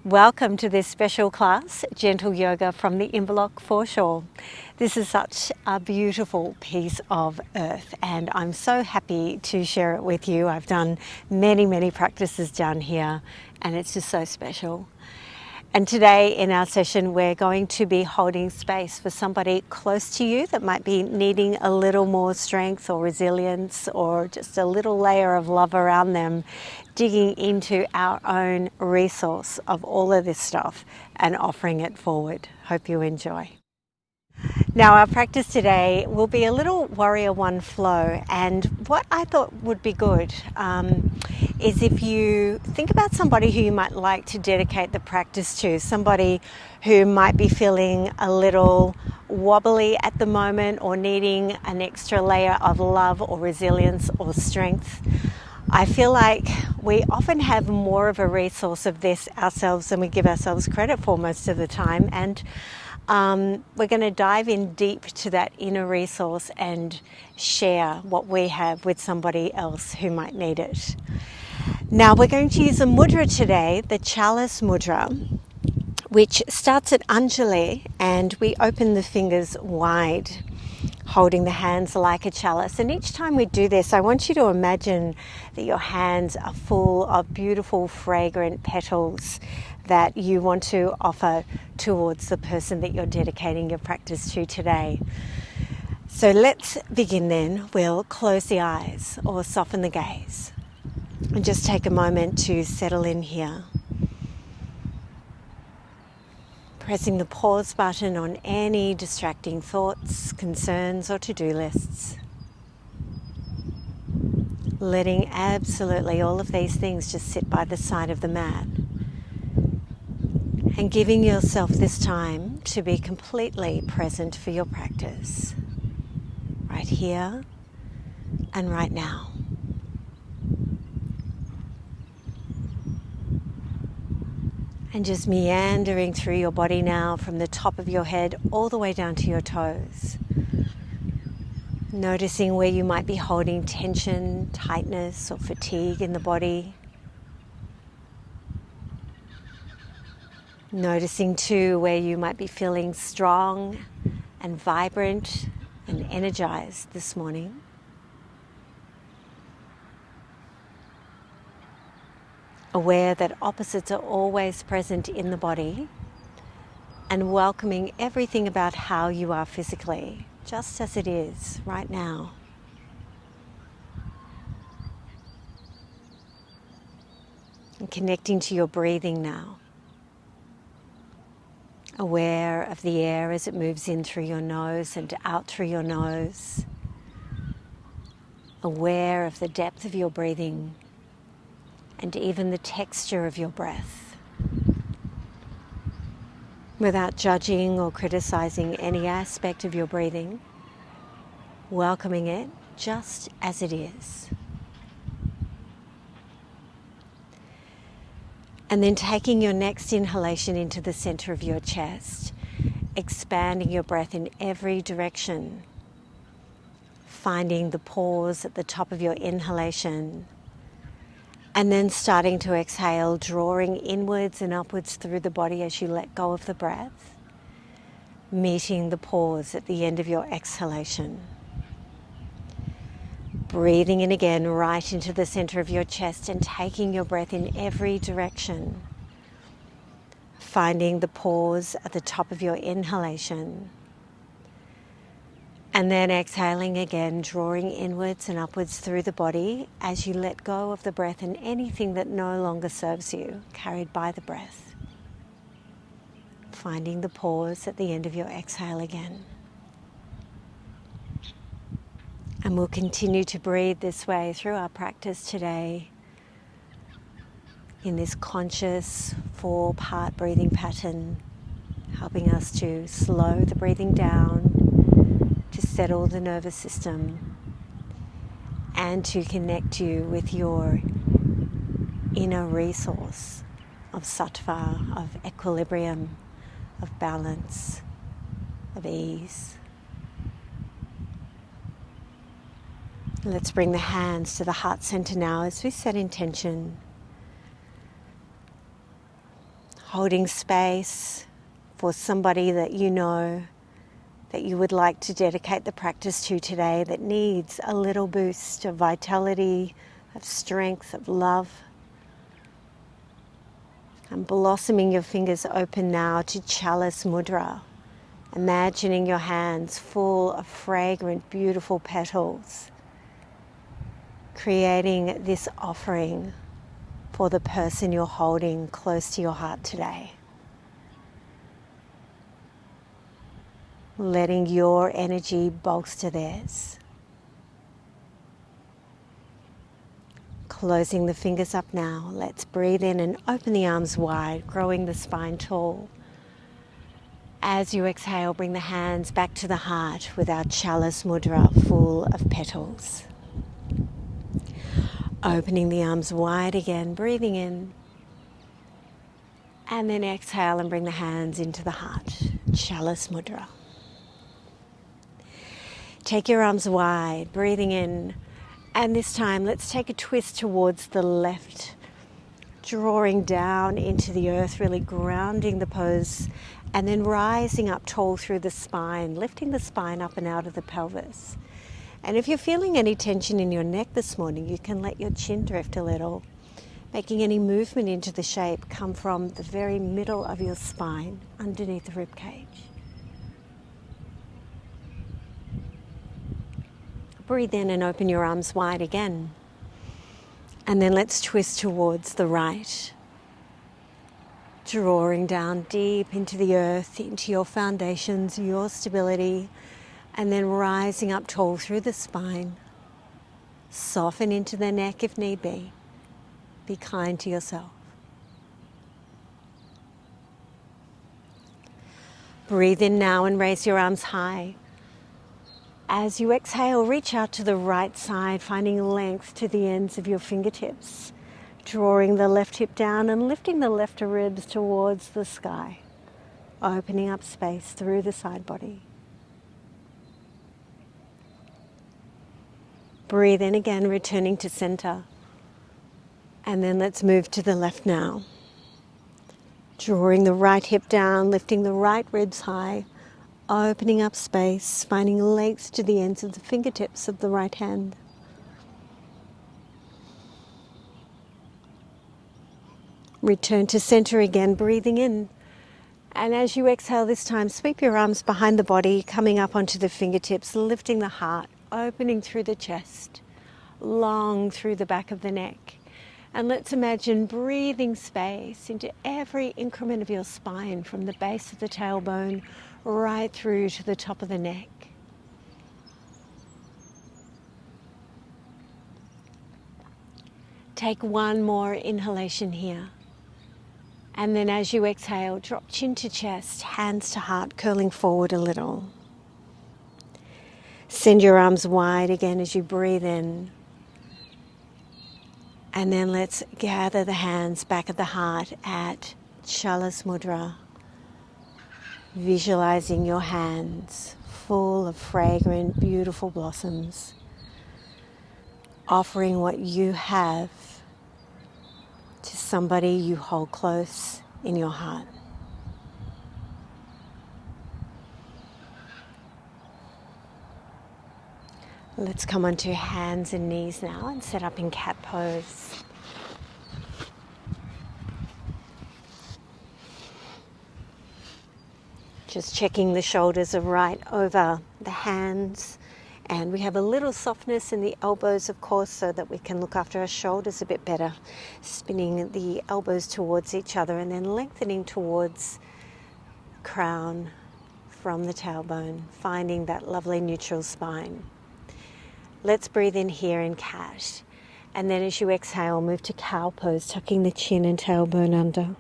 Welcome to this special class, Gentle Yoga from the Inverloch Foreshore. This is such a beautiful piece of earth and I'm so happy to share it with you. I've done many practices down here and it's just so special. And today in our session we're going to be holding space for somebody close to you that might be needing a little more strength or resilience or just a little layer of love around them, digging into our own resource of all of this stuff and offering it forward. Hope you enjoy. Now our practice today will be a little Warrior One flow, and what I thought would be good is if you think about somebody who you might like to dedicate the practice to, somebody who might be feeling a little wobbly at the moment or needing an extra layer of love or resilience or strength. I feel like we often have more of a resource of this ourselves than we give ourselves credit for most of the time, and we're going to dive in deep to that inner resource and share what we have with somebody else who might need it. Now we're going to use a mudra today, the Chalice mudra, which starts at Anjali, and we open the fingers wide, holding the hands like a chalice. And each time we do this, I want you to imagine that your hands are full of beautiful, fragrant petals that you want to offer towards the person that you're dedicating your practice to today. So let's begin then. We'll close the eyes or soften the gaze and just take a moment to settle in here. Pressing the pause button on any distracting thoughts, concerns or to-do lists. Letting absolutely all of these things just sit by the side of the mat. And giving yourself this time to be completely present for your practice. Right here and right now. And just meandering through your body now from the top of your head all the way down to your toes. Noticing where you might be holding tension, tightness or fatigue in the body. Noticing too where you might be feeling strong and vibrant and energized this morning. Aware that opposites are always present in the body and welcoming everything about how you are physically, just as it is right now. And connecting to your breathing now. Aware of the air as it moves in through your nose and out through your nose. Aware of the depth of your breathing and even the texture of your breath. Without judging or criticizing any aspect of your breathing, welcoming it just as it is. And then taking your next inhalation into the center of your chest, expanding your breath in every direction, finding the pause at the top of your inhalation, and then starting to exhale, drawing inwards and upwards through the body as you let go of the breath, meeting the pause at the end of your exhalation. Breathing in again right into the center of your chest and taking your breath in every direction. Finding the pause at the top of your inhalation. And then exhaling again, drawing inwards and upwards through the body as you let go of the breath and anything that no longer serves you, carried by the breath. Finding the pause at the end of your exhale again. And we'll continue to breathe this way through our practice today in this conscious 4-part breathing pattern, helping us to slow the breathing down, to settle the nervous system, and to connect you with your inner resource of sattva, of equilibrium, of balance, of ease. Let's bring the hands to the heart center now as we set intention. holding space for somebody that you know that you would like to dedicate the practice to today, that needs a little boost of vitality, of strength, of love. And blossoming your fingers open now to Chalice Mudra, imagining your hands full of fragrant, beautiful petals, creating this offering for the person you're holding close to your heart today. Letting your energy bolster theirs. Closing the fingers up now. Let's breathe in and open the arms wide, growing the spine tall. As you exhale, bring the hands back to the heart with our Chalice Mudra full of petals. Opening the arms wide again, breathing in. And then exhale and bring the hands into the heart. Chalice Mudra. Take your arms wide, breathing in. And this time, let's take a twist towards the left, drawing down into the earth, really grounding the pose, and then rising up tall through the spine, lifting the spine up and out of the pelvis. And if you're feeling any tension in your neck this morning, you can let your chin drift a little, making any movement into the shape come from the very middle of your spine, underneath the rib cage. Breathe in and open your arms wide again. And then let's twist towards the right, drawing down deep into the earth, into your foundations, your stability, and then rising up tall through the spine. Soften into the neck if need be. Be kind to yourself. Breathe in now and raise your arms high. As you exhale, reach out to the right side, finding length to the ends of your fingertips, drawing the left hip down and lifting the left ribs towards the sky, opening up space through the side body. Breathe in again, returning to center. And then let's move to the left now. Drawing the right hip down, lifting the right ribs high, opening up space, finding length to the ends of the fingertips of the right hand. Return to center again, breathing in. And as you exhale this time, sweep your arms behind the body, coming up onto the fingertips, lifting the heart, opening through the chest, long through the back of the neck. And let's imagine breathing space into every increment of your spine, from the base of the tailbone right through to the top of the neck. Take one more inhalation here. And then as you exhale, drop chin to chest, hands to heart, curling forward a little. Send your arms wide again as you breathe in. And then let's gather the hands back at the heart at Chalice Mudra. Visualizing your hands full of fragrant, beautiful blossoms. Offering what you have to somebody you hold close in your heart. Let's come onto hands and knees now and set up in cat pose. Just checking the shoulders are right over the hands, and we have a little softness in the elbows, of course, so that we can look after our shoulders a bit better. Spinning the elbows towards each other and then lengthening towards crown from the tailbone, finding that lovely neutral spine. Let's breathe in here in cat, and then as you exhale, move to cow pose, tucking the chin and tailbone under.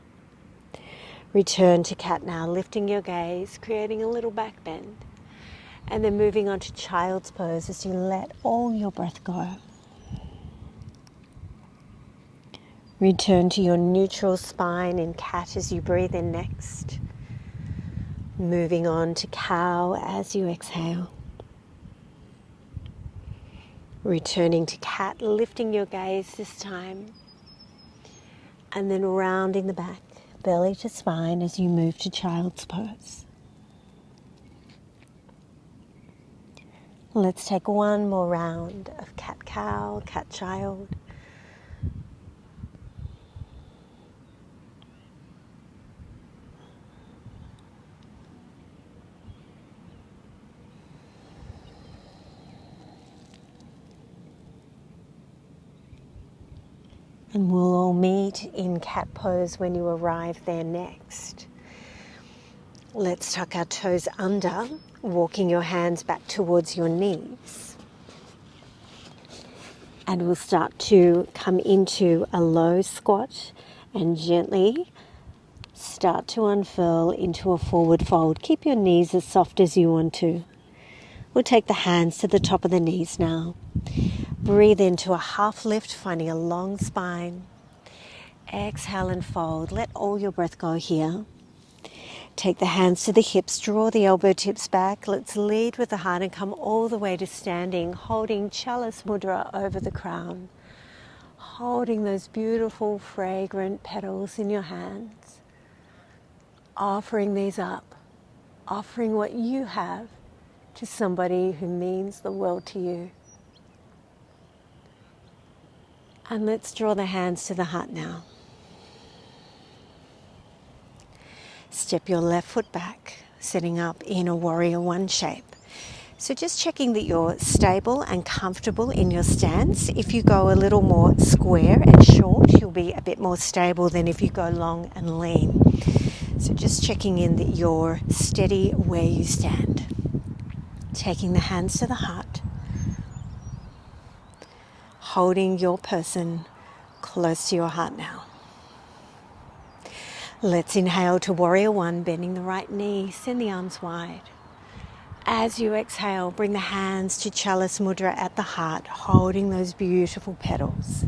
Return to cat now, lifting your gaze, creating a little back bend, and then moving on to child's pose as you let all your breath go. Return to your neutral spine in cat as you breathe in next. Moving on to cow as you exhale. Returning to cat, lifting your gaze this time, and then rounding the back, belly to spine as you move to child's pose. Let's take one more round of cat-cow, cat-child. And we'll all meet in cat pose when you arrive there next. Let's tuck our toes under, walking your hands back towards your knees. And we'll start to come into a low squat and gently start to unfurl into a forward fold. Keep your knees as soft as you want to. We'll take the hands to the top of the knees now. Breathe into a half lift, finding a long spine. Exhale and fold. Let all your breath go here. Take the hands to the hips, draw the elbow tips back. Let's lead with the heart and come all the way to standing, holding Chalice Mudra over the crown. Holding those beautiful, fragrant petals in your hands. Offering these up. Offering what you have to somebody who means the world to you. And let's draw the hands to the heart now. Step your left foot back, setting up in a warrior one shape. So just checking that you're stable and comfortable in your stance. If you go a little more square and short, you'll be a bit more stable than if you go long and lean. So just checking in that you're steady where you stand. Taking the hands to the heart. Holding your person close to your heart now. Let's inhale to warrior one, bending the right knee, send the arms wide. As you exhale, bring the hands to Chalice Mudra at the heart, holding those beautiful petals.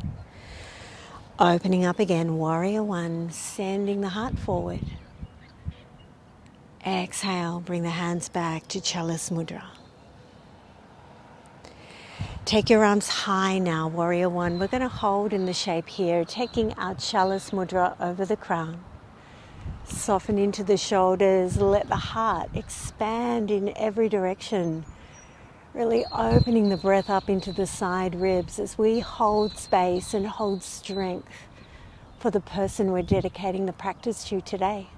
Opening up again, warrior one, sending the heart forward. Exhale, bring the hands back to Chalice Mudra. Take your arms high now, warrior one. We're going to hold in the shape here, taking our Chalice Mudra over the crown. Soften into the shoulders, let the heart expand in every direction. Really opening the breath up into the side ribs as we hold space and hold strength for the person we're dedicating the practice to today.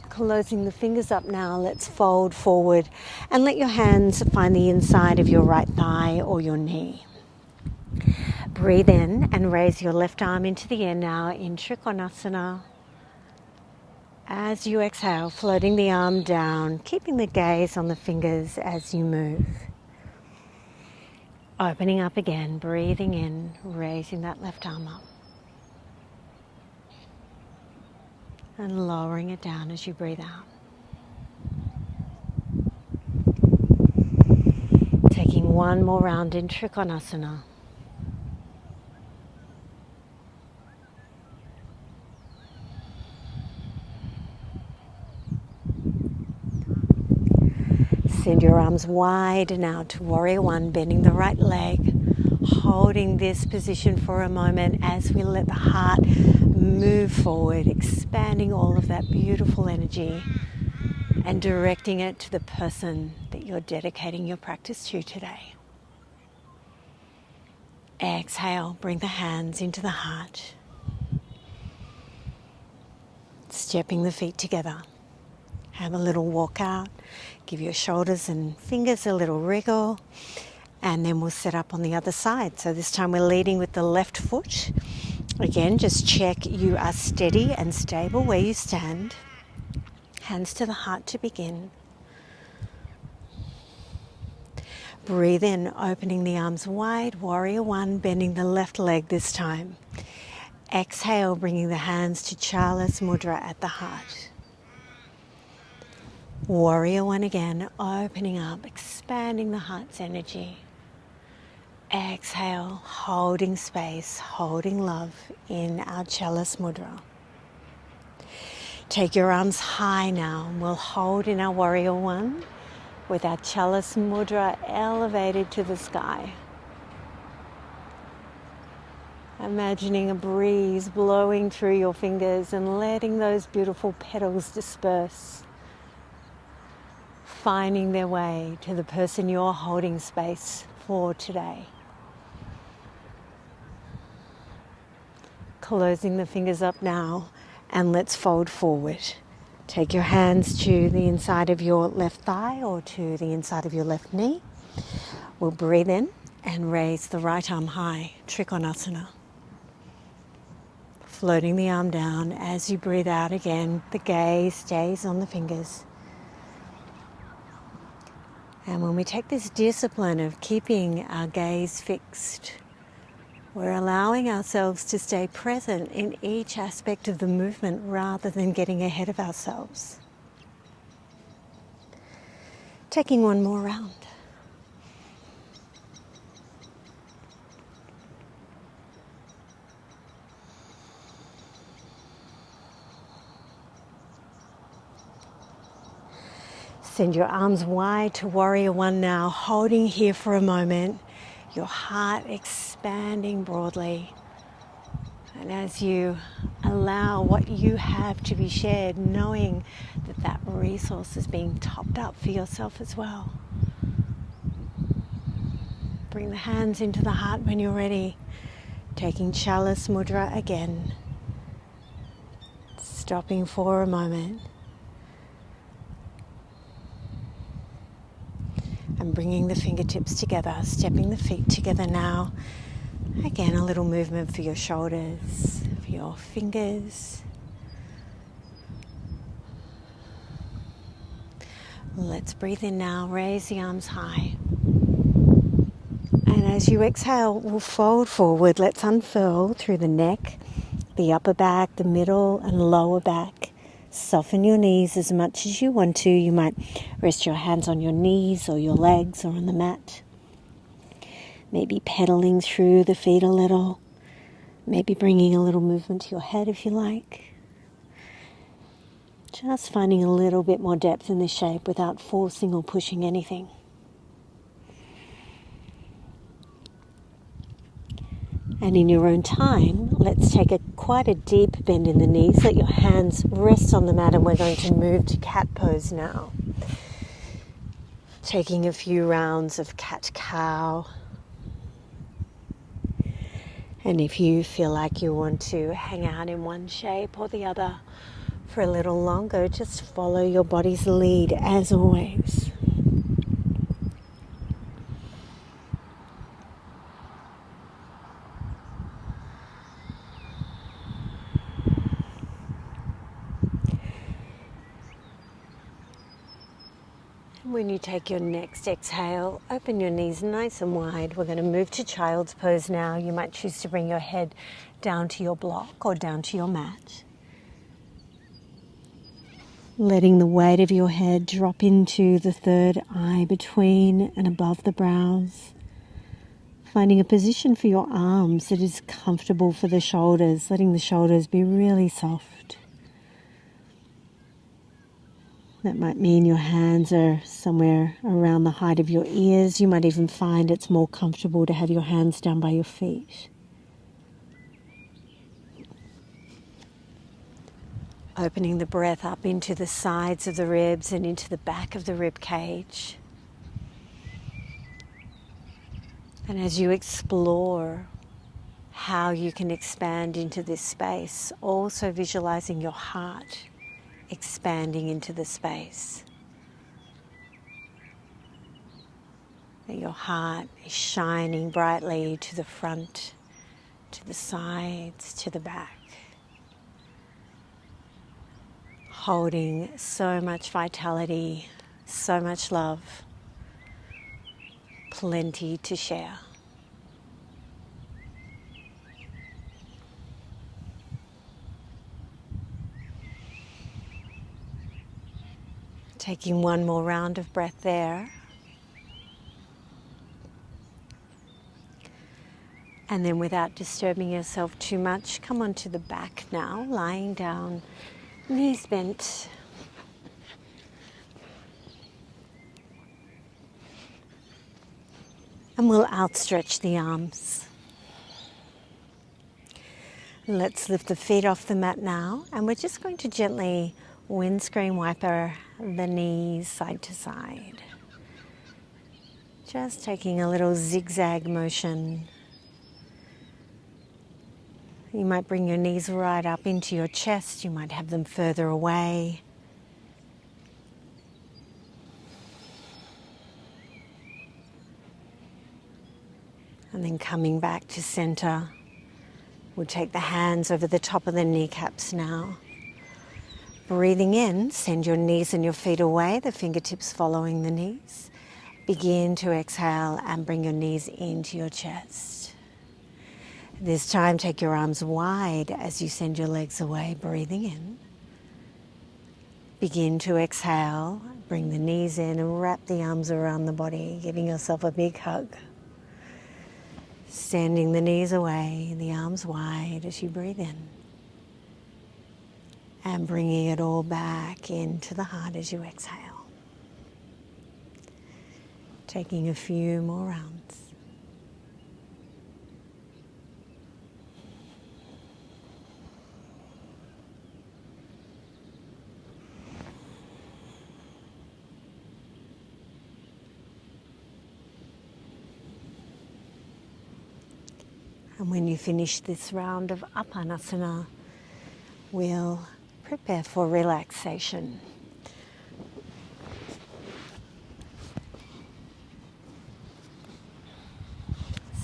Closing the fingers up now, let's fold forward and let your hands find the inside of your right thigh or your knee. Breathe in and raise your left arm into the air now in Trikonasana. As you exhale, floating the arm down, keeping the gaze on the fingers as you move. Opening up again, breathing in, raising that left arm up. And lowering it down as you breathe out. Taking one more round in Trikonasana. Send your arms wide now to warrior one, bending the right leg, holding this position for a moment as we let the heart move forward, expanding all of that beautiful energy and directing it to the person that you're dedicating your practice to today. Exhale, bring the hands into the heart. Stepping the feet together. Have a little walk out. Give your shoulders and fingers a little wriggle. And then we'll set up on the other side. So this time we're leading with the left foot. Again, just check you are steady and stable where you stand. Hands to the heart to begin. Breathe in, opening the arms wide. Warrior one, bending the left leg this time. Exhale, bringing the hands to Chalice Mudra at the heart. Warrior one again, opening up, expanding the heart's energy. Exhale, holding space, holding love in our Chalice Mudra. Take your arms high now, and we'll hold in our warrior one with our Chalice Mudra elevated to the sky. Imagining a breeze blowing through your fingers and letting those beautiful petals disperse, finding their way to the person you're holding space for today. Closing the fingers up now, and let's fold forward. Take your hands to the inside of your left thigh or to the inside of your left knee. We'll breathe in and raise the right arm high, Trikonasana. Floating the arm down as you breathe out again, the gaze stays on the fingers. And when we take this discipline of keeping our gaze fixed, we're allowing ourselves to stay present in each aspect of the movement rather than getting ahead of ourselves. Taking one more round. Send your arms wide to Warrior One now, holding here for a moment, your heart expanding broadly. And as you allow what you have to be shared, knowing that that resource is being topped up for yourself as well. Bring the hands into the heart when you're ready, taking Chalice Mudra again. Stopping for a moment. And bringing the fingertips together, stepping the feet together now. Again, a little movement for your shoulders, for your fingers. Let's breathe in now, raise the arms high. And as you exhale, we'll fold forward. Let's unfurl through the neck, the upper back, the middle and lower back. Soften your knees as much as you want to. You might rest your hands on your knees or your legs or on the mat. Maybe pedaling through the feet a little. Maybe bringing a little movement to your head if you like. Just finding a little bit more depth in this shape without forcing or pushing anything. And in your own time, let's take quite a deep bend in the knees. Let your hands rest on the mat, and we're going to move to cat pose now. Taking a few rounds of cat-cow. And if you feel like you want to hang out in one shape or the other for a little longer, just follow your body's lead as always. When you take your next exhale, open your knees nice and wide. We're going to move to child's pose now. You might choose to bring your head down to your block or down to your mat. Letting the weight of your head drop into the third eye between and above the brows. Finding a position for your arms that is comfortable for the shoulders, letting the shoulders be really soft. That might mean your hands are somewhere around the height of your ears. You might even find it's more comfortable to have your hands down by your feet. Opening the breath up into the sides of the ribs and into the back of the rib cage. And as you explore how you can expand into this space, also visualizing your heart expanding into the space. That your heart is shining brightly to the front, to the sides, to the back. Holding so much vitality, so much love, plenty to share. Taking one more round of breath there. And then without disturbing yourself too much, come onto the back now, lying down, knees bent. And we'll outstretch the arms. Let's lift the feet off the mat now, and we're just going to gently windscreen wiper the knees side to side. Just taking a little zigzag motion. You might bring your knees right up into your chest, you might have them further away. And then coming back to center. We'll take the hands over the top of the kneecaps now. Breathing in, send your knees and your feet away, the fingertips following the knees. Begin to exhale and bring your knees into your chest. This time, take your arms wide as you send your legs away, breathing in. Begin to exhale, bring the knees in and wrap the arms around the body, giving yourself a big hug. Sending the knees away, the arms wide as you breathe in. And bringing it all back into the heart as you exhale. Taking a few more rounds. And when you finish this round of Apanasana, we'll prepare for relaxation.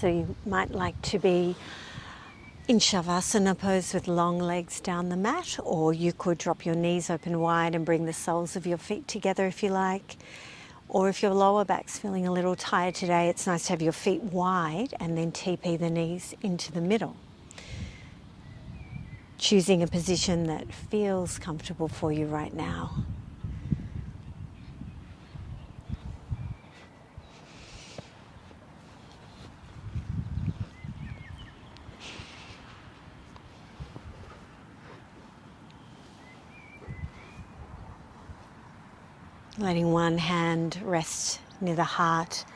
So you might like to be in Shavasana pose with long legs down the mat, or you could drop your knees open wide and bring the soles of your feet together if you like. Or if your lower back's feeling a little tired today, it's nice to have your feet wide and then TP the knees into the middle. Choosing a position that feels comfortable for you right now. Letting one hand rest near the heart,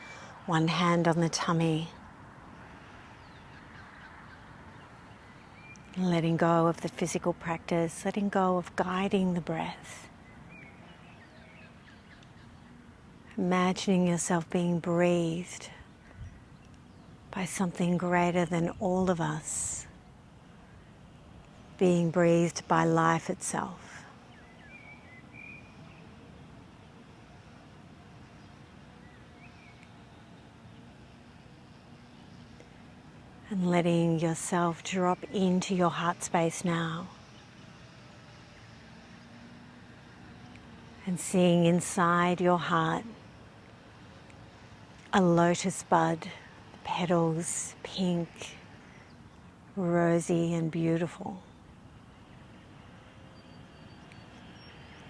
one hand on the tummy. Letting go of the physical practice, letting go of guiding the breath. Imagining yourself being breathed by something greater than all of us, being breathed by life itself. And letting yourself drop into your heart space now. And seeing inside your heart a lotus bud, petals pink, rosy and beautiful.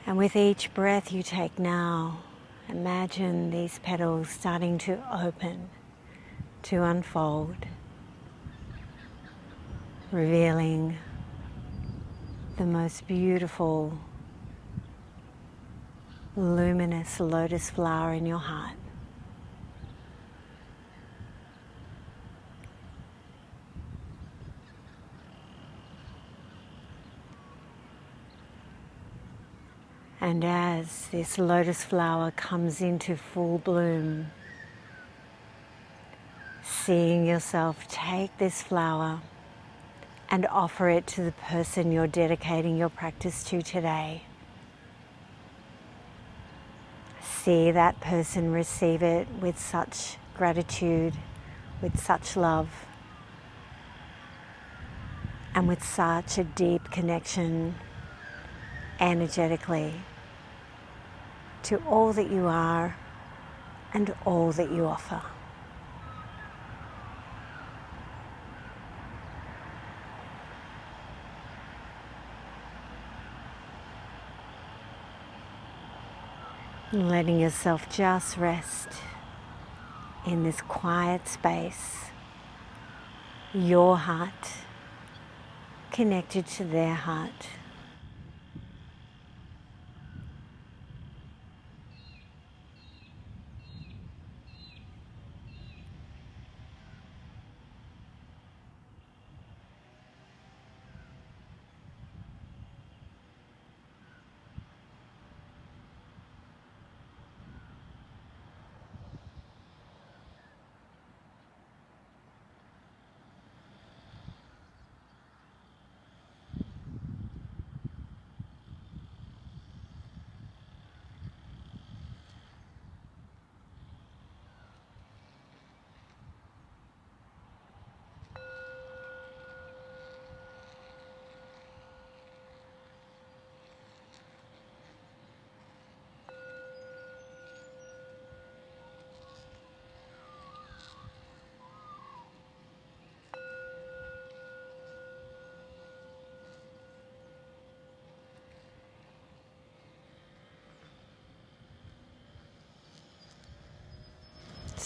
And with each breath you take now, imagine these petals starting to open, to unfold, revealing the most beautiful, luminous lotus flower in your heart. And as this lotus flower comes into full bloom, seeing yourself take this flower and offer it to the person you're dedicating your practice to today. See that person receive it with such gratitude, with such love, and with such a deep connection energetically to all that you are and all that you offer. Letting yourself just rest in this quiet space, your heart connected to their heart.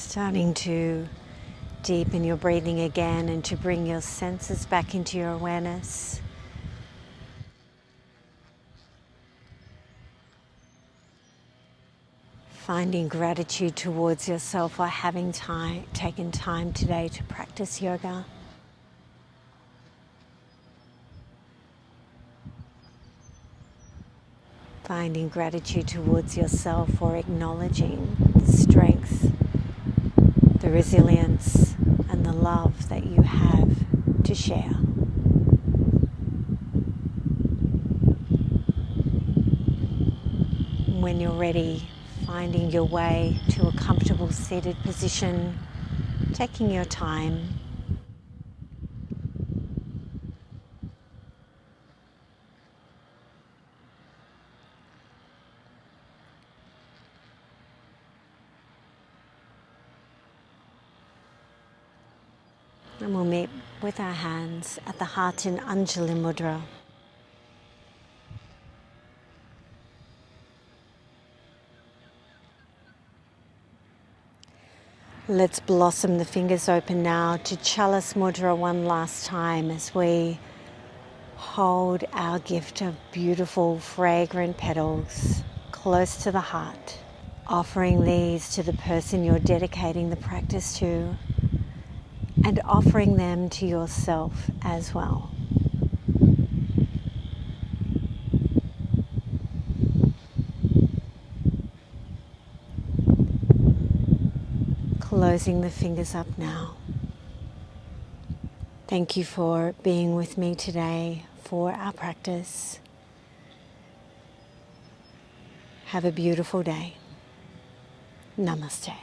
Starting to deepen your breathing again and to bring your senses back into your awareness. Finding gratitude towards yourself for having taken time today to practice yoga. Finding gratitude towards yourself for acknowledging the strength, the resilience, and the love that you have to share. When you're ready, finding your way to a comfortable seated position, taking your time. And we'll meet with our hands at the heart in Anjali Mudra. Let's blossom the fingers open now to Chalice Mudra one last time as we hold our gift of beautiful fragrant petals close to the heart, offering these to the person you're dedicating the practice to and offering them to yourself as well. Closing the fingers up now. Thank you for being with me today for our practice. Have a beautiful day. Namaste.